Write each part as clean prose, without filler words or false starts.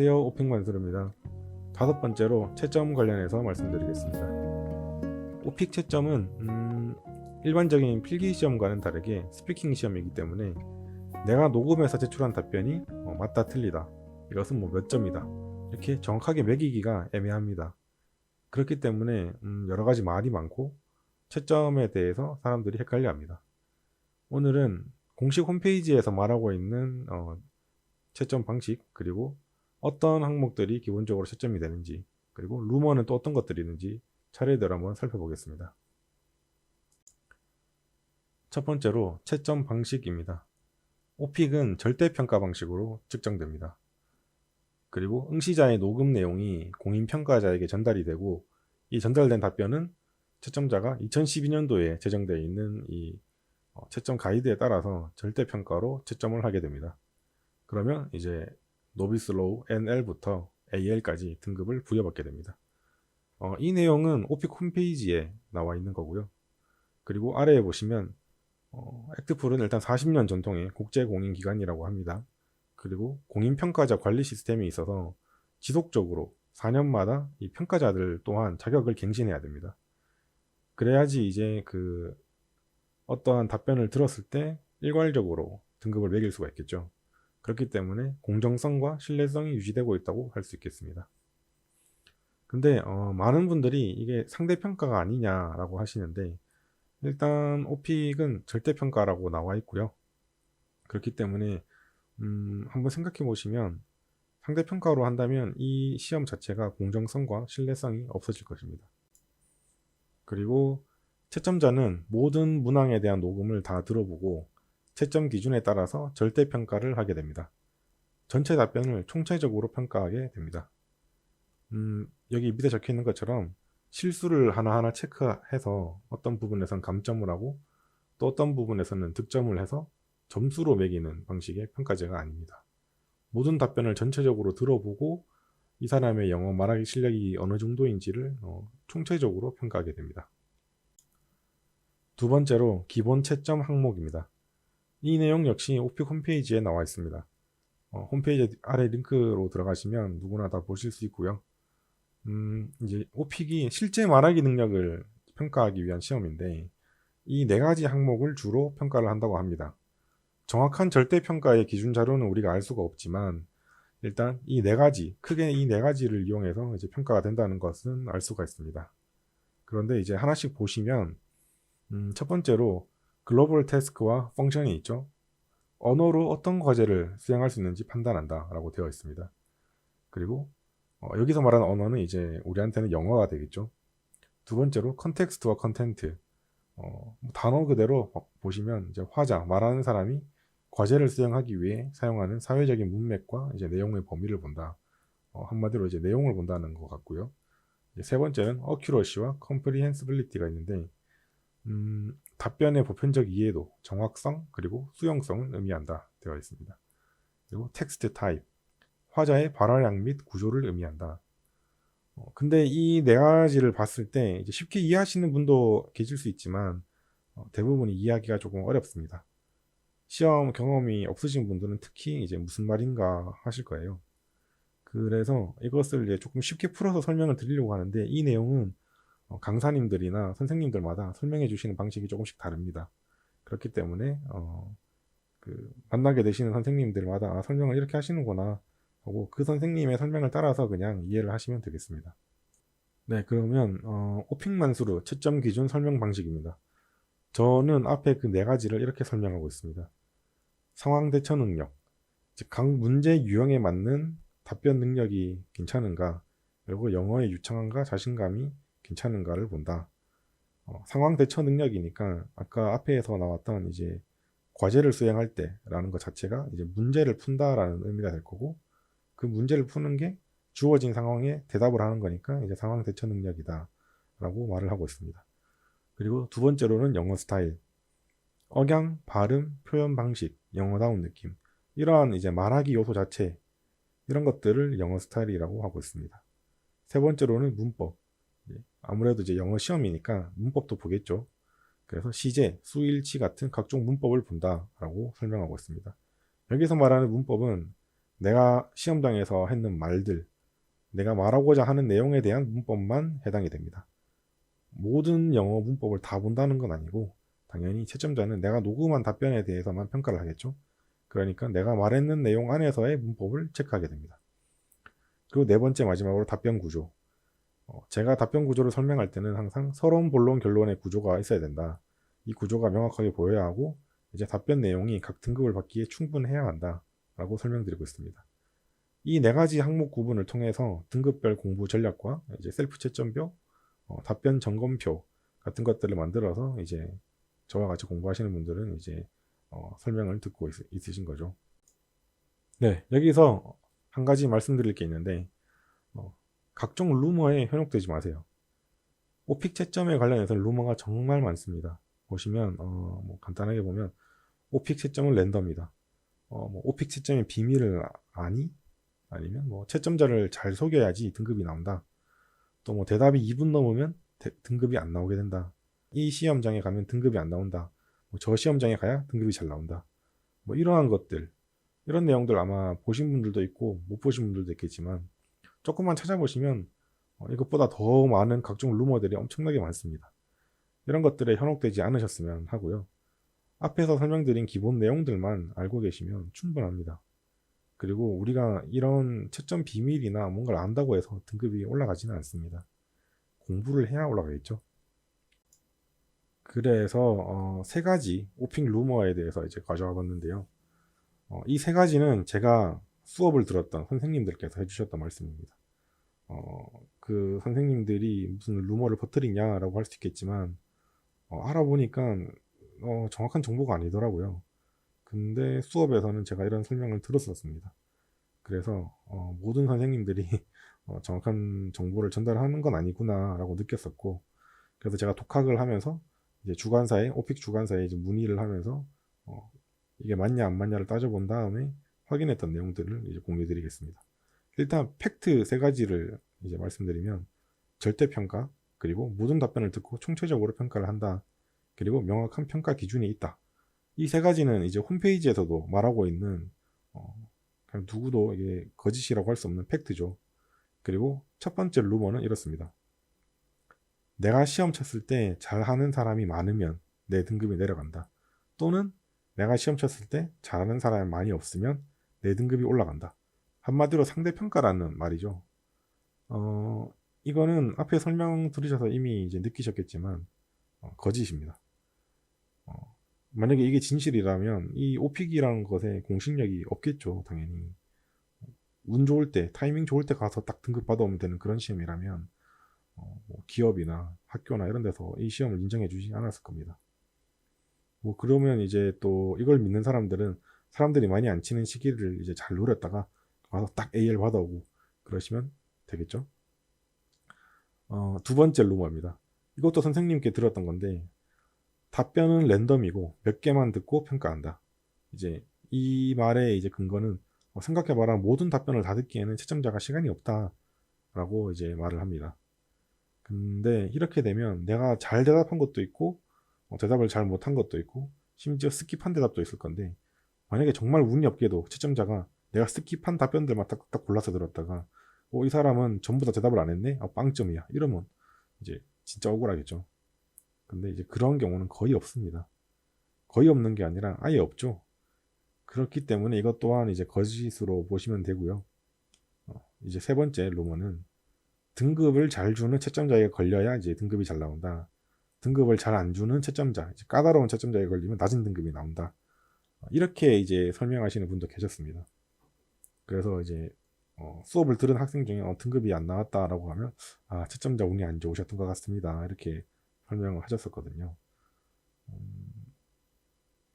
안녕하세요. 오픽만수르입니다. 다섯 번째로 채점 관련해서 말씀드리겠습니다. 오픽 채점은 일반적인 필기시험과는 다르게 스피킹 시험이기 때문에 내가 녹음해서 제출한 답변이 맞다 틀리다, 이것은 몇 점이다, 이렇게 정확하게 매기기가 애매합니다. 그렇기 때문에 여러가지 말이 많고 채점에 대해서 사람들이 헷갈려합니다. 오늘은 공식 홈페이지에서 말하고 있는 채점 방식, 그리고 어떤 항목들이 기본적으로 채점이 되는지, 그리고 루머는 또 어떤 것들이 있는지 차례대로 한번 살펴보겠습니다. 첫 번째로 채점 방식입니다. 오픽은 절대평가 방식으로 측정됩니다. 그리고 응시자의 녹음 내용이 공인평가자에게 전달이 되고, 이 전달된 답변은 채점자가 2012년도에 제정되어 있는 이 채점 가이드에 따라서 절대평가로 채점을 하게 됩니다. 그러면 이제 노비스 로우 NL부터 AL까지 등급을 부여받게 됩니다. 이 내용은 오픽 홈페이지에 나와 있는 거고요. 그리고 아래에 보시면 액트풀은 일단 40년 전통의 국제공인기관이라고 합니다. 그리고 공인평가자 관리 시스템이 있어서 지속적으로 4년마다 이 평가자들 또한 자격을 갱신해야 됩니다. 그래야지 이제 어떠한 답변을 들었을 때 일괄적으로 등급을 매길 수가 있겠죠. 그렇기 때문에 공정성과 신뢰성이 유지되고 있다고 할 수 있겠습니다. 근데 많은 분들이 이게 상대평가가 아니냐라고 하시는데, 일단 오픽은 절대평가라고 나와 있고요. 그렇기 때문에 한번 생각해 보시면 상대평가로 한다면 이 시험 자체가 공정성과 신뢰성이 없어질 것입니다. 그리고 채점자는 모든 문항에 대한 녹음을 다 들어보고 채점 기준에 따라서 절대평가를 하게 됩니다. 전체 답변을 총체적으로 평가하게 됩니다. 여기 밑에 적혀 있는 것처럼 실수를 하나하나 체크해서 어떤 부분에선 감점을 하고 또 어떤 부분에서는 득점을 해서 점수로 매기는 방식의 평가제가 아닙니다. 모든 답변을 전체적으로 들어보고 이 사람의 영어 말하기 실력이 어느 정도인지를 총체적으로 평가하게 됩니다. 두 번째로 기본 채점 항목입니다. 이 내용 역시 오픽 홈페이지에 나와 있습니다. 홈페이지 아래 링크로 들어가시면 누구나 다 보실 수 있고요. 이제 오픽이 실제 말하기 능력을 평가하기 위한 시험인데, 이 네 가지 항목을 주로 평가를 한다고 합니다. 정확한 절대평가의 기준 자료는 우리가 알 수가 없지만, 일단 이 네 가지, 크게 이 네 가지를 이용해서 이제 평가가 된다는 것은 알 수가 있습니다. 그런데 이제 하나씩 보시면, 첫 번째로 글로벌 태스크와 펑션이 있죠. 언어로 어떤 과제를 수행할 수 있는지 판단한다 라고 되어 있습니다. 그리고 여기서 말하는 언어는 이제 우리한테는 영어가 되겠죠. 두 번째로 컨텍스트와 컨텐트, 단어 그대로 보시면 이제 화자, 말하는 사람이 과제를 수행하기 위해 사용하는 사회적인 문맥과 이제 내용의 범위를 본다. 한마디로 이제 내용을 본다는 것 같고요. 이제 세 번째는 어큐러시와 컴프리헨시빌리티가 있는데, 답변의 보편적 이해도, 정확성, 그리고 수용성을 의미한다 되어 있습니다. 그리고 텍스트 타입, 화자의 발화량 및 구조를 의미한다. 근데 이 네 가지를 봤을 때 이제 쉽게 이해하시는 분도 계실 수 있지만 대부분이 이해하기가 조금 어렵습니다. 시험 경험이 없으신 분들은 특히 이제 무슨 말인가 하실 거예요. 그래서 이것을 이제 조금 쉽게 풀어서 설명을 드리려고 하는데, 이 내용은 강사님들이나 선생님들마다 설명해 주시는 방식이 조금씩 다릅니다. 그렇기 때문에 만나게 되시는 선생님들마다 설명을 이렇게 하시는구나 하고 그 선생님의 설명을 따라서 그냥 이해를 하시면 되겠습니다. 네, 그러면 오픽만수르 채점 기준 설명 방식입니다. 저는 앞에 그 네 가지를 이렇게 설명하고 있습니다. 상황 대처 능력, 즉 각 문제 유형에 맞는 답변 능력이 괜찮은가, 그리고 영어의 유창함과 자신감이 괜찮은가를 본다. 상황 대처 능력이니까 아까 앞에서 나왔던 이제 과제를 수행할 때라는 것 자체가 이제 문제를 푼다라는 의미가 될 거고, 그 문제를 푸는 게 주어진 상황에 대답을 하는 거니까 이제 상황 대처 능력이다 라고 말을 하고 있습니다. 그리고 두 번째로는 영어 스타일, 억양, 발음, 표현 방식, 영어다운 느낌, 이러한 이제 말하기 요소 자체, 이런 것들을 영어 스타일이라고 하고 있습니다. 세 번째로는 문법, 아무래도 이제 영어 시험이니까 문법도 보겠죠. 그래서 시제, 수일치 같은 각종 문법을 본다라고 설명하고 있습니다. 여기서 말하는 문법은 내가 시험장에서 했는 말들, 내가 말하고자 하는 내용에 대한 문법만 해당이 됩니다. 모든 영어 문법을 다 본다는 건 아니고 당연히 채점자는 내가 녹음한 답변에 대해서만 평가를 하겠죠. 그러니까 내가 말했는 내용 안에서의 문법을 체크하게 됩니다. 그리고 네 번째 마지막으로 답변 구조. 제가 답변 구조를 설명할 때는 항상 서론, 본론, 결론의 구조가 있어야 된다. 이 구조가 명확하게 보여야 하고 이제 답변 내용이 각 등급을 받기에 충분해야 한다 라고 설명드리고 있습니다. 이 네 가지 항목 구분을 통해서 등급별 공부 전략과 이제 셀프 채점표, 답변 점검표 같은 것들을 만들어서 이제 저와 같이 공부하시는 분들은 이제 설명을 듣고 있으신 거죠. 네, 여기서 한 가지 말씀드릴 게 있는데 각종 루머에 현혹되지 마세요. 오픽 채점에 관련해서 루머가 정말 많습니다. 보시면 뭐 간단하게 보면 오픽 채점은 랜덤이다. 뭐 오픽 채점의 비밀을 아니? 아니면 뭐 채점자를 잘 속여야지 등급이 나온다. 또 뭐 대답이 2분 넘으면 등급이 안 나오게 된다. 이 시험장에 가면 등급이 안 나온다. 뭐저 시험장에 가야 등급이 잘 나온다. 뭐 이러한 것들, 이런 내용들 아마 보신 분들도 있고 못 보신 분들도 있겠지만 조금만 찾아보시면 이것보다 더 많은 각종 루머들이 엄청나게 많습니다. 이런 것들에 현혹되지 않으셨으면 하고요. 앞에서 설명드린 기본 내용들만 알고 계시면 충분합니다. 그리고 우리가 이런 채점 비밀이나 뭔가를 안다고 해서 등급이 올라가지는 않습니다. 공부를 해야 올라가겠죠. 그래서 세 가지 오픽 루머에 대해서 이제 가져와 봤는데요. 이 세 가지는 제가 수업을 들었던 선생님들께서 해주셨던 말씀입니다. 그 선생님들이 무슨 루머를 퍼뜨리냐라고 할 수 있겠지만 알아보니까 정확한 정보가 아니더라고요. 근데 수업에서는 제가 이런 설명을 들었었습니다. 그래서 모든 선생님들이 정확한 정보를 전달하는 건 아니구나 라고 느꼈었고, 그래서 제가 독학을 하면서 이제 주관사에 오픽 주관사에 이제 문의를 하면서 이게 맞냐 안 맞냐를 따져본 다음에 확인했던 내용들을 이제 공유드리겠습니다. 일단 팩트 세 가지를 이제 말씀드리면 절대평가, 그리고 모든 답변을 듣고 총체적으로 평가를 한다, 그리고 명확한 평가 기준이 있다. 이 세 가지는 이제 홈페이지에서도 말하고 있는 그냥 누구도 이게 거짓이라고 할 수 없는 팩트죠. 그리고 첫 번째 루머는 이렇습니다. 내가 시험 쳤을 때 잘하는 사람이 많으면 내 등급이 내려간다. 또는 내가 시험 쳤을 때 잘하는 사람이 많이 없으면 내 등급이 올라간다. 한마디로 상대평가라는 말이죠. 이거는 앞에 설명 들으셔서 이미 이제 느끼셨겠지만 거짓입니다. 만약에 이게 진실이라면 이 오픽이라는 것에 공신력이 없겠죠, 당연히. 운 좋을 때, 타이밍 좋을 때 가서 딱 등급 받아오면 되는 그런 시험이라면 뭐 기업이나 학교나 이런 데서 이 시험을 인정해 주지 않았을 겁니다. 뭐 그러면 이제 또 이걸 믿는 사람들은 사람들이 많이 안 치는 시기를 이제 잘 노렸다가 와서 딱 AL 받아오고 그러시면 되겠죠. 두 번째 루머입니다. 이것도 선생님께 들었던 건데 답변은 랜덤이고 몇 개만 듣고 평가한다. 이제 이 말의 이제 근거는 생각해봐라, 모든 답변을 다 듣기에는 채점자가 시간이 없다라고 이제 말을 합니다. 근데 이렇게 되면 내가 잘 대답한 것도 있고 대답을 잘 못한 것도 있고 심지어 스킵한 대답도 있을 건데, 만약에 정말 운이 없게도 채점자가 내가 스킵한 답변들만 딱딱 골라서 들었다가 이 사람은 전부 다 대답을 안 했네? 빵점이야. 이러면 이제 진짜 억울하겠죠. 근데 이제 그런 경우는 거의 없습니다. 거의 없는 게 아니라 아예 없죠. 그렇기 때문에 이것 또한 이제 거짓으로 보시면 되고요. 이제 세 번째 루머는 등급을 잘 주는 채점자에게 걸려야 이제 등급이 잘 나온다. 등급을 잘 안 주는 채점자, 이제 까다로운 채점자에 걸리면 낮은 등급이 나온다. 이렇게 이제 설명하시는 분도 계셨습니다. 그래서 이제 수업을 들은 학생 중에 등급이 안 나왔다라고 하면 채점자 운이 안 좋으셨던 것 같습니다. 이렇게 설명을 하셨었거든요.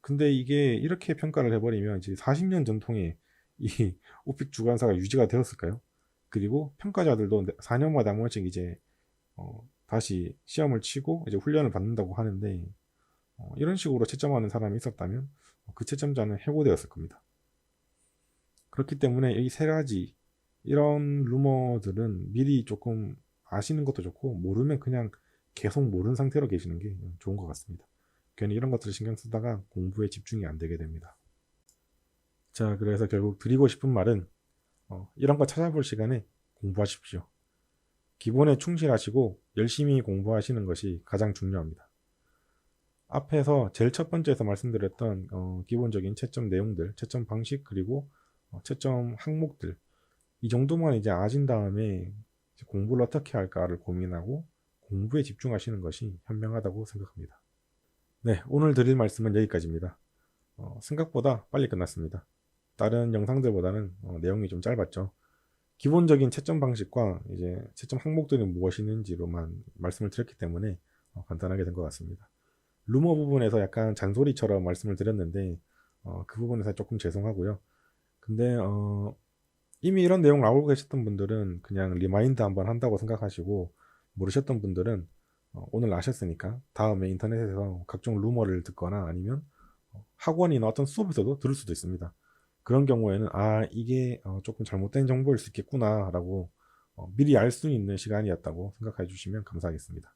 근데 이게 이렇게 평가를 해버리면 이제 40년 전통의 이 오픽 주관사가 유지가 되었을까요? 그리고 평가자들도 4년마다 한 번씩 이제 다시 시험을 치고 이제 훈련을 받는다고 하는데 이런 식으로 채점하는 사람이 있었다면 그 채점자는 해고되었을 겁니다. 그렇기 때문에 이 세 가지 이런 루머들은 미리 조금 아시는 것도 좋고, 모르면 그냥 계속 모르는 상태로 계시는 게 좋은 것 같습니다. 괜히 이런 것들을 신경 쓰다가 공부에 집중이 안 되게 됩니다. 자, 그래서 결국 드리고 싶은 말은 이런 거 찾아볼 시간에 공부하십시오. 기본에 충실하시고 열심히 공부하시는 것이 가장 중요합니다. 앞에서 제일 첫 번째에서 말씀드렸던 기본적인 채점 내용들, 채점 방식, 그리고 채점 항목들, 이 정도만 이제 아신 다음에 이제 공부를 어떻게 할까를 고민하고 공부에 집중하시는 것이 현명하다고 생각합니다. 네, 오늘 드릴 말씀은 여기까지입니다. 생각보다 빨리 끝났습니다. 다른 영상들보다는 내용이 좀 짧았죠. 기본적인 채점 방식과 이제 채점 항목들이 무엇이는지로만 말씀을 드렸기 때문에 간단하게 된 것 같습니다. 루머 부분에서 약간 잔소리처럼 말씀을 드렸는데 그 부분에서 조금 죄송하고요. 근데 이미 이런 내용 알고 계셨던 분들은 그냥 리마인드 한번 한다고 생각하시고, 모르셨던 분들은 오늘 아셨으니까 다음에 인터넷에서 각종 루머를 듣거나 아니면 학원이나 어떤 수업에서도 들을 수도 있습니다. 그런 경우에는 이게 조금 잘못된 정보일 수 있겠구나 라고 미리 알 수 있는 시간이었다고 생각해 주시면 감사하겠습니다.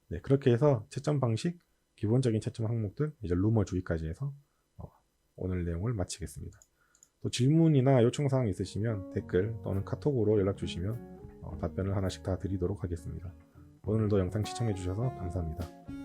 네, 그렇게 해서 채점 방식, 기본적인 채점 항목들, 이제 루머 주의까지 해서 오늘 내용을 마치겠습니다. 또 질문이나 요청사항 있으시면 댓글 또는 카톡으로 연락 주시면 답변을 하나씩 다 드리도록 하겠습니다. 오늘도 영상 시청해 주셔서 감사합니다.